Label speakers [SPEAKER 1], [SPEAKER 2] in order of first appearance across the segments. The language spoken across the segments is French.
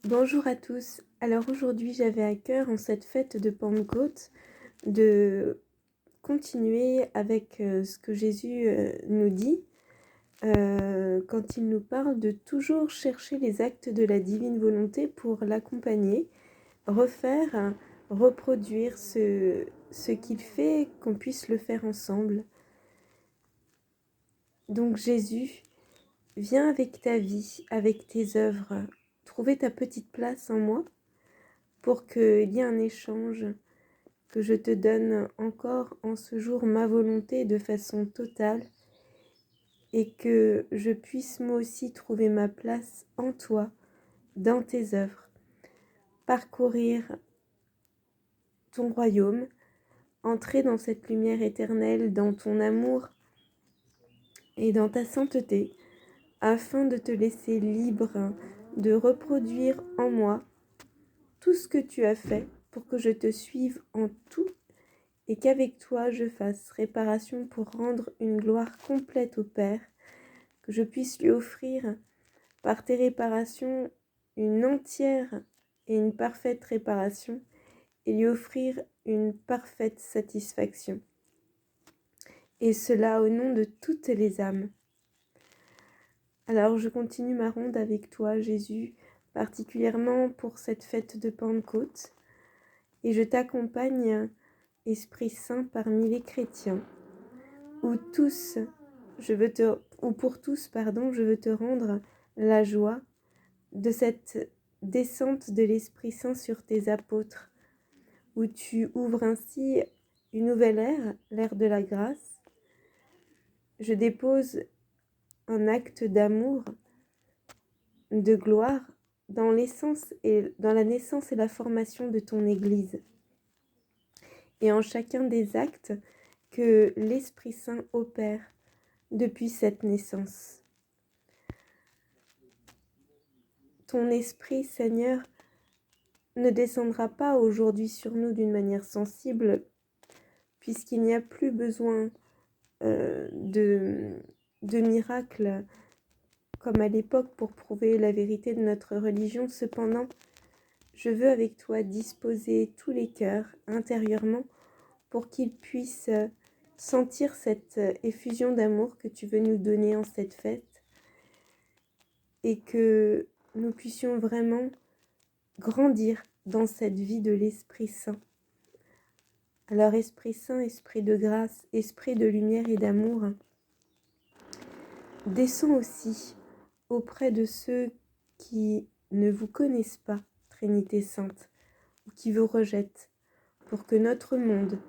[SPEAKER 1] Bonjour à tous. Alors aujourd'hui, j'avais à cœur en cette fête de Pentecôte de continuer avec ce que Jésus nous dit quand il nous parle de toujours chercher les actes de la divine volonté pour l'accompagner, refaire, reproduire ce qu'il fait, qu'on puisse le faire ensemble. Donc Jésus, viens avec ta vie, avec tes œuvres, trouver ta petite place en moi pour qu'il y ait un échange, que je te donne encore en ce jour ma volonté de façon totale et que je puisse moi aussi trouver ma place en toi, dans tes œuvres, parcourir ton royaume, entrer dans cette lumière éternelle, dans ton amour et dans ta sainteté, afin de te laisser libre de reproduire en moi tout ce que tu as fait pour que je te suive en tout et qu'avec toi je fasse réparation pour rendre une gloire complète au Père, que je puisse lui offrir par tes réparations une entière et une parfaite réparation et lui offrir une parfaite satisfaction. Et cela au nom de toutes les âmes. Alors je continue ma ronde avec toi, Jésus, particulièrement pour cette fête de Pentecôte, et je t'accompagne, Esprit Saint, parmi les chrétiens, où pour tous, je veux te rendre la joie de cette descente de l'Esprit Saint sur tes apôtres, où tu ouvres ainsi une nouvelle ère, l'ère de la grâce. Je dépose un acte d'amour, de gloire, dans l'essence et dans la naissance et la formation de ton Église. Et en chacun des actes que l'Esprit Saint opère depuis cette naissance. Ton esprit, Seigneur, ne descendra pas aujourd'hui sur nous d'une manière sensible, puisqu'il n'y a plus besoin de miracles comme à l'époque pour prouver la vérité de notre religion. Cependant, je veux avec toi disposer tous les cœurs intérieurement pour qu'ils puissent sentir cette effusion d'amour que tu veux nous donner en cette fête et que nous puissions vraiment grandir dans cette vie de l'Esprit Saint. Alors Esprit Saint, Esprit de grâce, Esprit de lumière et d'amour, descends aussi auprès de ceux qui ne vous connaissent pas, Trinité Sainte, ou qui vous rejettent, pour que notre monde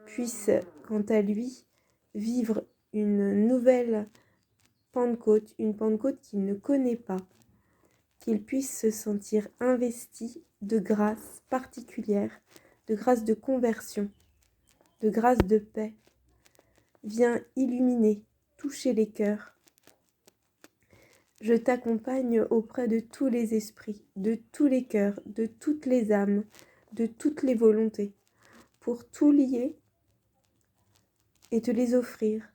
[SPEAKER 1] puisse, quant à lui, vivre une nouvelle Pentecôte, une Pentecôte qu'il ne connaît pas, qu'il puisse se sentir investi de grâce particulière, de grâce de conversion, de grâce de paix. Viens illuminer, toucher les cœurs. Je t'accompagne auprès de tous les esprits, de tous les cœurs, de toutes les âmes, de toutes les volontés, pour tout lier et te les offrir,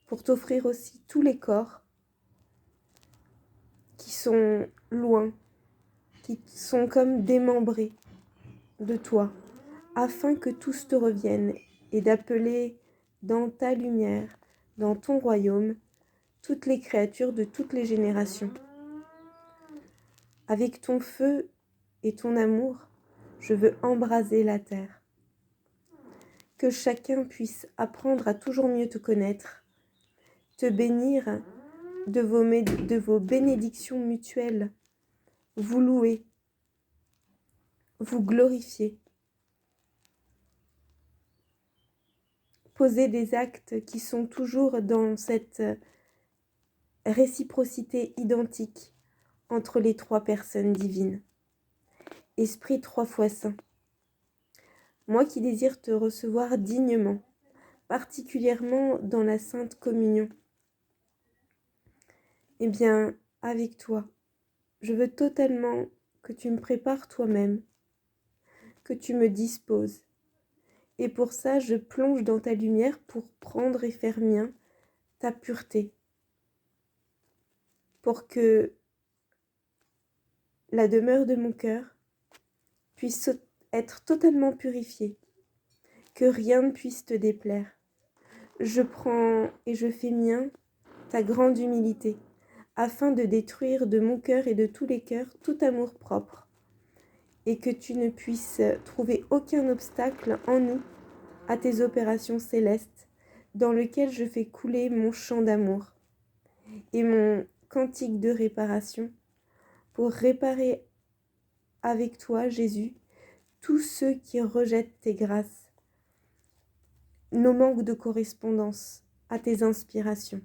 [SPEAKER 1] pour t'offrir aussi tous les corps qui sont loin, qui sont comme démembrés de toi, afin que tous te reviennent et d'appeler dans ta lumière, dans ton royaume, toutes les créatures de toutes les générations. Avec ton feu et ton amour, je veux embraser la terre. Que chacun puisse apprendre à toujours mieux te connaître, te bénir de vos bénédictions mutuelles, vous louer, vous glorifier, poser des actes qui sont toujours dans cette réciprocité identique entre les trois personnes divines. Esprit 3 fois saint, moi qui désire te recevoir dignement, particulièrement dans la Sainte Communion, eh bien, avec toi, je veux totalement que tu me prépares toi-même, que tu me disposes. Et pour ça, je plonge dans ta lumière pour prendre et faire mien ta pureté, pour que la demeure de mon cœur puisse être totalement purifiée, que rien ne puisse te déplaire. Je prends et je fais mien ta grande humilité, afin de détruire de mon cœur et de tous les cœurs tout amour propre, et que tu ne puisses trouver aucun obstacle en nous à tes opérations célestes, dans lequel je fais couler mon chant d'amour et mon cantique de réparation, pour réparer avec toi, Jésus, tous ceux qui rejettent tes grâces, nos manques de correspondance à tes inspirations.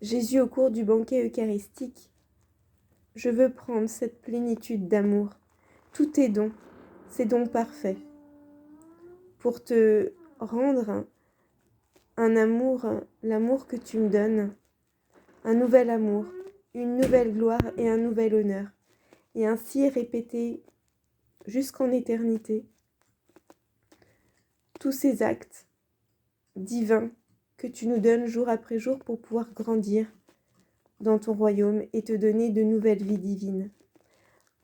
[SPEAKER 1] Jésus, au cours du banquet eucharistique, je veux prendre cette plénitude d'amour, tous tes dons, ces dons parfaits, pour te rendre un amour, l'amour que tu me donnes, un nouvel amour, une nouvelle gloire et un nouvel honneur, et ainsi répéter jusqu'en éternité tous ces actes divins que tu nous donnes jour après jour pour pouvoir grandir dans ton royaume et te donner de nouvelles vies divines.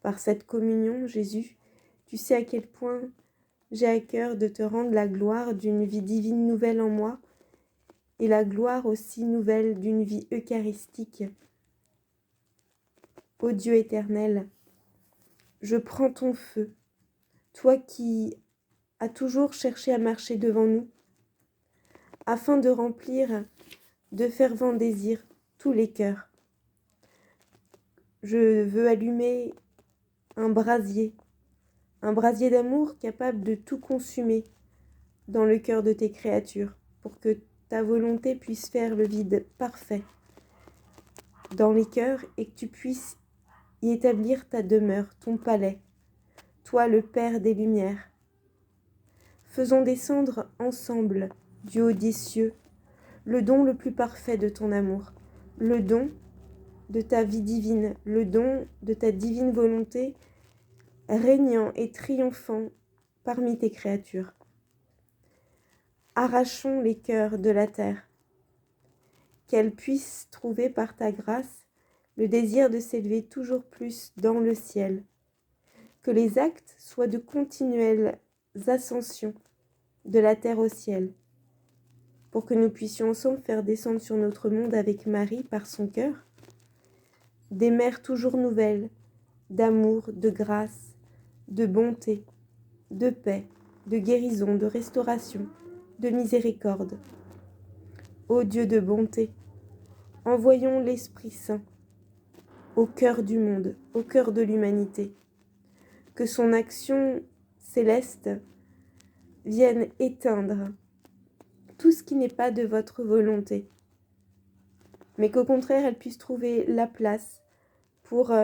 [SPEAKER 1] Par cette communion, Jésus, tu sais à quel point j'ai à cœur de te rendre la gloire d'une vie divine nouvelle en moi et la gloire aussi nouvelle d'une vie eucharistique. Ô Dieu éternel, je prends ton feu, toi qui as toujours cherché à marcher devant nous, afin de remplir de fervents désirs tous les cœurs. Je veux allumer un brasier d'amour capable de tout consumer dans le cœur de tes créatures, pour que ta volonté puisse faire le vide parfait dans les cœurs et que tu puisses y établir ta demeure, ton palais, toi le Père des Lumières. Faisons descendre ensemble du haut des cieux le don le plus parfait de ton amour, le don de ta vie divine, le don de ta divine volonté, régnant et triomphant parmi tes créatures. Arrachons les cœurs de la terre, qu'elles puissent trouver par ta grâce le désir de s'élever toujours plus dans le ciel, que les actes soient de continuelles ascensions de la terre au ciel, pour que nous puissions ensemble faire descendre sur notre monde avec Marie par son cœur des mers toujours nouvelles d'amour, de grâce, de bonté, de paix, de guérison, de restauration, de miséricorde. Ô Dieu de bonté, envoyons l'Esprit Saint au cœur du monde, au cœur de l'humanité, que son action céleste vienne éteindre tout ce qui n'est pas de votre volonté, mais qu'au contraire, elle puisse trouver la place pour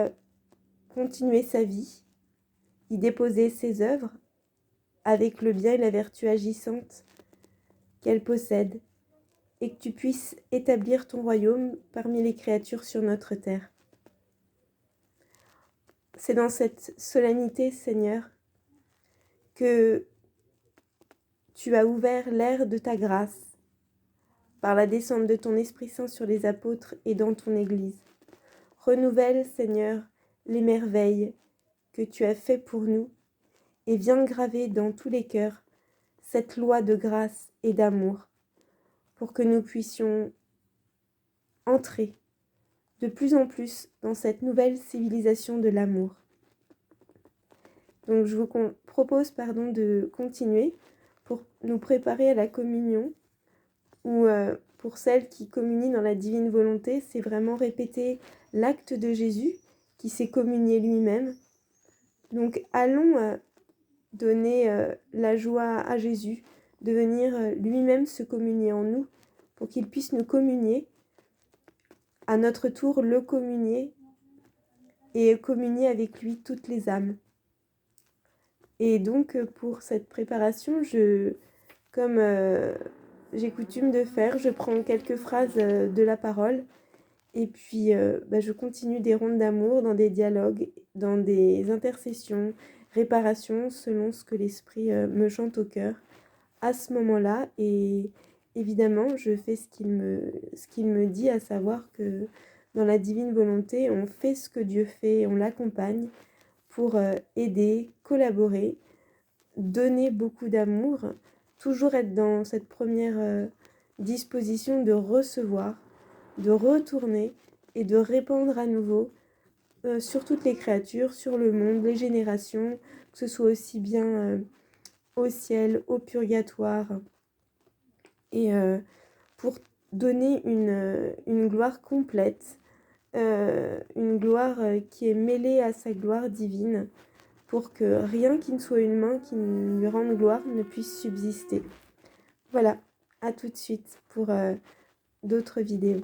[SPEAKER 1] continuer sa vie, y déposer ses œuvres avec le bien et la vertu agissante qu'elle possède, et que tu puisses établir ton royaume parmi les créatures sur notre terre. C'est dans cette solennité, Seigneur, que tu as ouvert l'ère de ta grâce par la descente de ton Esprit Saint sur les apôtres et dans ton Église. Renouvelle, Seigneur, les merveilles que tu as fait pour nous et viens graver dans tous les cœurs cette loi de grâce et d'amour pour que nous puissions entrer de plus en plus dans cette nouvelle civilisation de l'amour. Donc je vous propose de continuer pour nous préparer à la communion, ou pour celles qui communient dans la divine volonté, c'est vraiment répéter l'acte de Jésus qui s'est communié lui-même. Donc allons donner la joie à Jésus de venir lui-même se communier en nous pour qu'il puisse nous communier, à notre tour le communier et communier avec lui toutes les âmes. Et donc pour cette préparation, comme j'ai coutume de faire, je prends quelques phrases de la parole et puis je continue des rondes d'amour dans des dialogues, dans des intercessions, réparations selon ce que l'Esprit me chante au cœur à ce moment-là. Et évidemment, je fais ce qu'il me dit, à savoir que dans la divine volonté, on fait ce que Dieu fait, on l'accompagne pour aider, collaborer, donner beaucoup d'amour, toujours être dans cette première disposition de recevoir, de retourner et de répandre à nouveau sur toutes les créatures, sur le monde, les générations, que ce soit aussi bien au ciel, au purgatoire, et pour donner une gloire complète, une gloire qui est mêlée à sa gloire divine, pour que rien qui ne soit une main qui lui rende gloire ne puisse subsister. Voilà, à tout de suite pour d'autres vidéos.